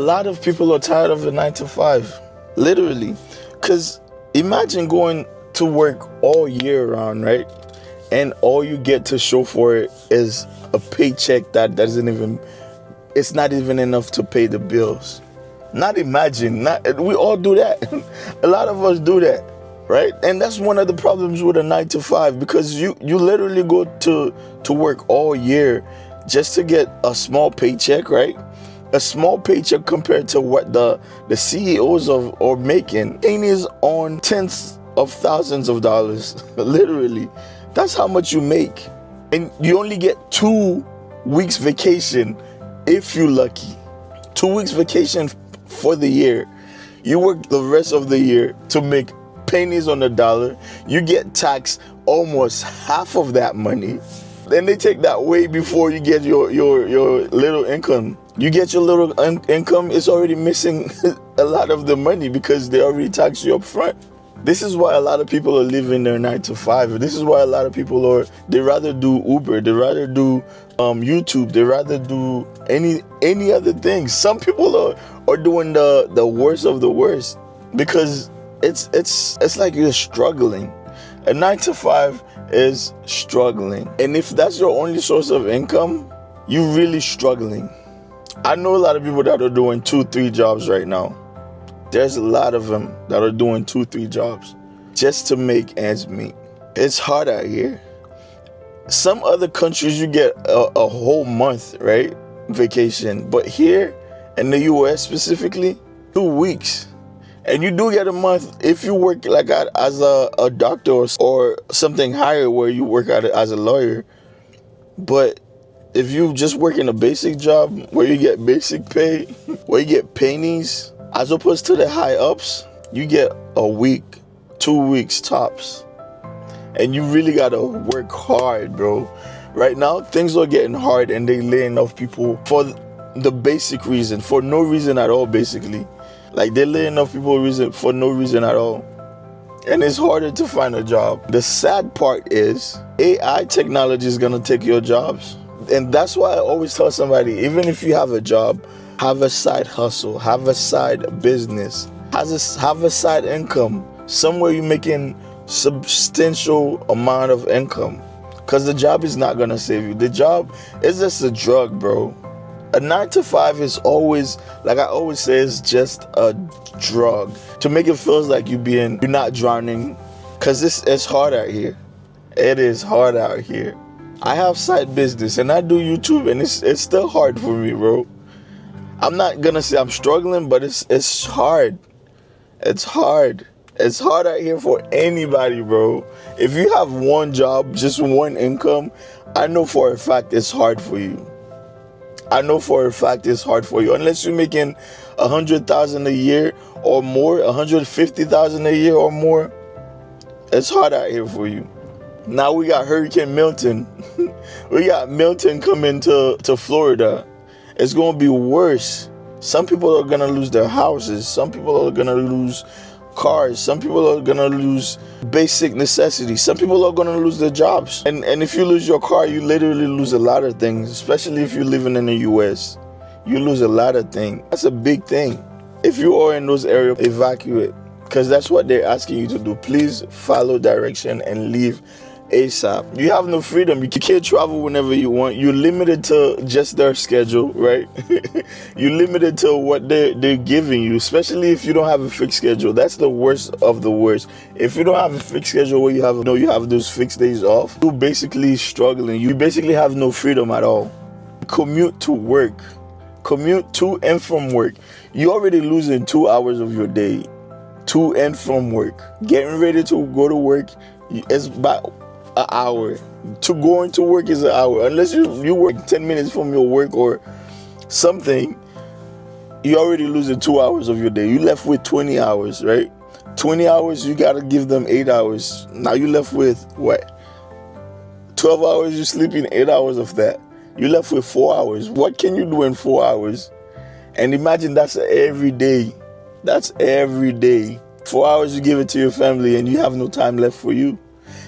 lot of people are tired of the 9 to 5, literally. Because imagine going to work all year round, right? And all you get to show for it is a paycheck that doesn't even, it's not even enough to pay the bills. We all do that. A lot of us do that, right? And that's one of the problems with a 9 to 5, because you literally go to work all year just to get a small paycheck, right? A small paycheck compared to what the CEOs are making. And is on tens of thousands of dollars, literally. That's how much you make. And you only get 2 weeks vacation if you're lucky. 2 weeks vacation for the year. You work the rest of the year to make pennies on the dollar. You get taxed almost half of that money. Then they take that way before you get your little income. You get your little income, it's already missing a lot of the money because they already tax you up front. This is why a lot of people are living their 9 to 5. This is why a lot of people they rather do Uber, they rather do YouTube, they rather do any other things. Some people are doing the worst of the worst because it's like you're struggling. A 9 to 5 is struggling. And if that's your only source of income, you're really struggling. I know a lot of people that are doing 2-3 jobs right now. There's a lot of them that are doing 2-3 jobs just to make ends meet. It's hard out here. Some other countries you get a whole month, right? Vacation. But here in the US specifically, 2 weeks. And you do get a month if you work like as a doctor or something higher where you work as a lawyer. But if you just work in a basic job where you get basic pay, where you get pennies, as opposed to the high ups, you get a week, 2 weeks tops. And you really gotta work hard, bro. Right now, things are getting hard and they laying off people for the basic reason, for no reason at all, basically. Like they're laying off people for no reason at all. And it's harder to find a job. The sad part is AI technology is gonna take your jobs. And that's why I always tell somebody, even if you have a job, have a side hustle, have a side business, have a side income, somewhere you're making substantial amount of income. Because the job is not gonna save you. The job is just a drug, bro. A 9 to 5 is always, like I always say, it's just a drug to make it feel like you're not drowning. Because it's hard out here. It is hard out here. I have side business and I do YouTube and it's still hard for me, bro. I'm not gonna say I'm struggling, but it's hard. It's hard. It's hard out here for anybody, bro. If you have one job, just one income, I know for a fact it's hard for you. I know for a fact it's hard for you. Unless you're making 100,000 a year or more, 150,000 a year or more, it's hard out here for you. Now we got Hurricane Milton. We got Milton coming to Florida. It's going to be worse. Some people are going to lose their houses. Some people are going to lose cars. Some people are going to lose basic necessities. Some people are going to lose their jobs. And if you lose your car, you literally lose a lot of things, especially if you're living in the US. You lose a lot of things. That's a big thing. If you are in those areas, evacuate, because that's what they're asking you to do. Please follow direction and leave ASAP. You have no freedom. You can't travel whenever you want. You're limited to just their schedule, right? You're limited to what they're giving you, especially if you don't have a fixed schedule. That's the worst of the worst. If you don't have a fixed schedule where you have those fixed days off, you're basically struggling. You basically have no freedom at all. Commute to work. Commute to and from work. You're already losing 2 hours of your day to and from work. Getting ready to go to work is about an hour. To going to work is an hour. Unless you work 10 minutes from your work or something, you're already losing 2 hours of your day. You left with 20 hours, right? 20 hours, you got to give them 8 hours. Now you left with what? 12 hours, you're sleeping 8 hours of that. You left with 4 hours. What can you do in 4 hours? And imagine that's every day. That's every day. 4 hours you give it to your family and you have no time left for you.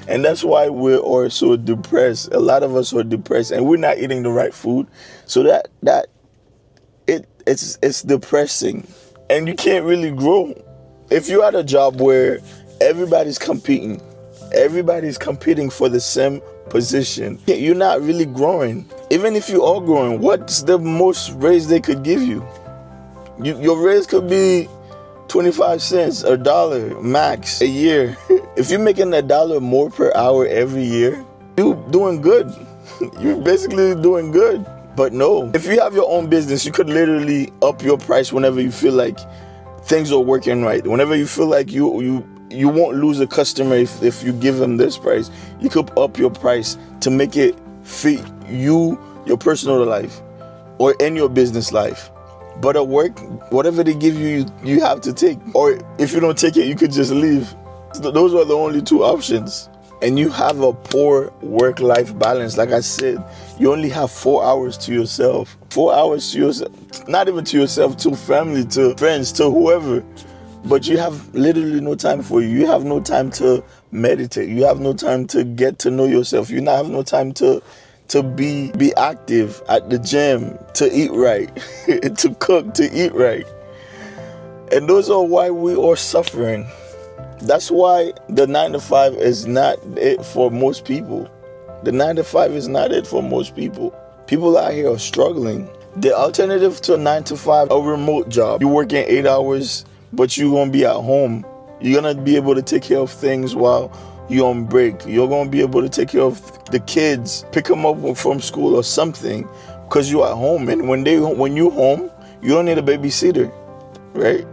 And that's why we are so depressed. A lot of us are depressed and we're not eating the right food. So it's depressing, and you can't really grow. If you're at a job where everybody's competing for the same position, you're not really growing. Even if you are growing, what's the most raise they could give you? Your raise could be 25 cents, a dollar max a year. If you're making $1 more per hour every year, you're doing good. You're basically doing good. But no, if you have your own business, you could literally up your price whenever you feel like things are working right. Whenever you feel like you won't lose a customer if you give them this price, you could up your price to make it fit you, your personal life, or in your business life. But at work, whatever they give you, you have to take. Or if you don't take it, you could just leave. Those are the only two options. And you have a poor work-life balance. Like I said, you only have 4 hours to yourself. 4 hours to yourself, not even to yourself, to family, to friends, to whoever. But you have literally no time for you. You have no time to meditate. You have no time to get to know yourself. You have no time to be active at the gym, to eat right, to cook, to eat right. And those are why we are suffering. That's why the 9 to 5 is not it for most people. The 9 to 5 is not it for most people. People out here are struggling. The alternative to a 9 to 5, a remote job. You're working 8 hours, but you're going to be at home. You're going to be able to take care of things while you're on break. You're going to be able to take care of the kids, pick them up from school or something, because you're at home. And when you're home, you don't need a babysitter, right?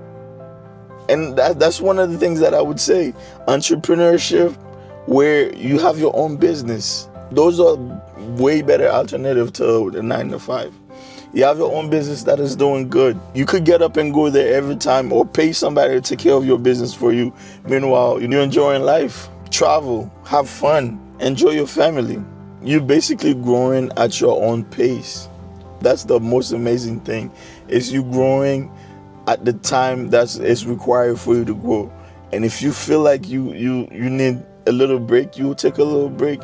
And that's one of the things that I would say. Entrepreneurship, where you have your own business. Those are way better alternative to the 9 to 5. You have your own business that is doing good. You could get up and go there every time, or pay somebody to take care of your business for you. Meanwhile, you're enjoying life. Travel, have fun, enjoy your family. You're basically growing at your own pace. That's the most amazing thing, is you growing at the time that is required for you to grow. And if you feel like you need a little break, you take a little break.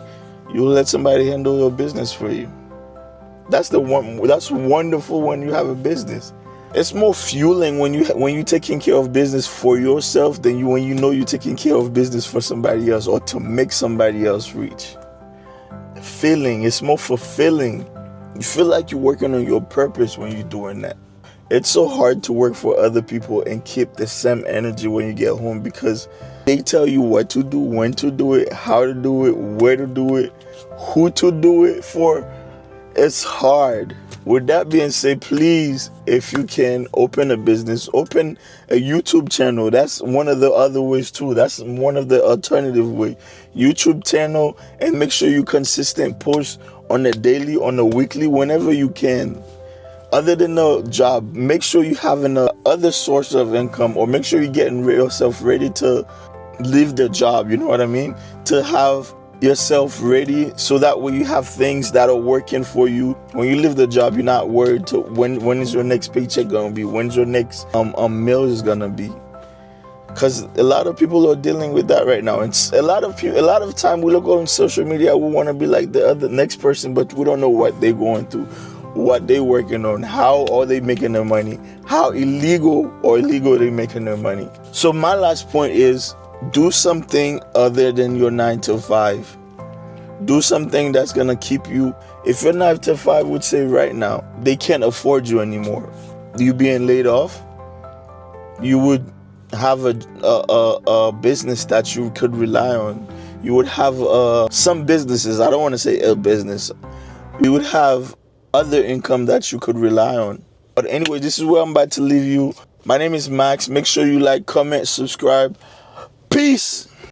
You'll let somebody handle your business for you. That's wonderful when you have a business. It's more fueling when you're taking care of business for yourself than when you know you're taking care of business for somebody else, or to make somebody else rich. It's more fulfilling. You feel like you're working on your purpose when you're doing that. It's so hard to work for other people and keep the same energy when you get home, because they tell you what to do, when to do it, how to do it, where to do it, who to do it for. It's hard. With that being said, please, if you can, open a business, open a YouTube channel. That's one of the other ways too. That's one of the alternative way. YouTube channel, and make sure you consistent post on a daily, on a weekly, whenever you can. Other than a job, make sure you have other source of income, or make sure you're getting yourself ready to leave the job. You know what I mean? To have yourself ready, so that way you have things that are working for you. When you leave the job, you're not worried to when is your next paycheck gonna be, when's your next meal is gonna be, because a lot of people are dealing with that right now. And a lot of time we look on social media, we want to be like the next person, but we don't know what they're going through, what they're working on, how are they making their money, how illegal they're making their money. So my last point is, do something other than your 9 to 5. Do something that's gonna keep you. If your 9 to 5 would say right now, they can't afford you anymore, you being laid off, you would have a business that you could rely on. You would have some businesses. I don't want to say a business. You would have other income that you could rely on. But anyway, this is where I'm about to leave you. My name is Max. Make sure you like, comment, subscribe. Peace.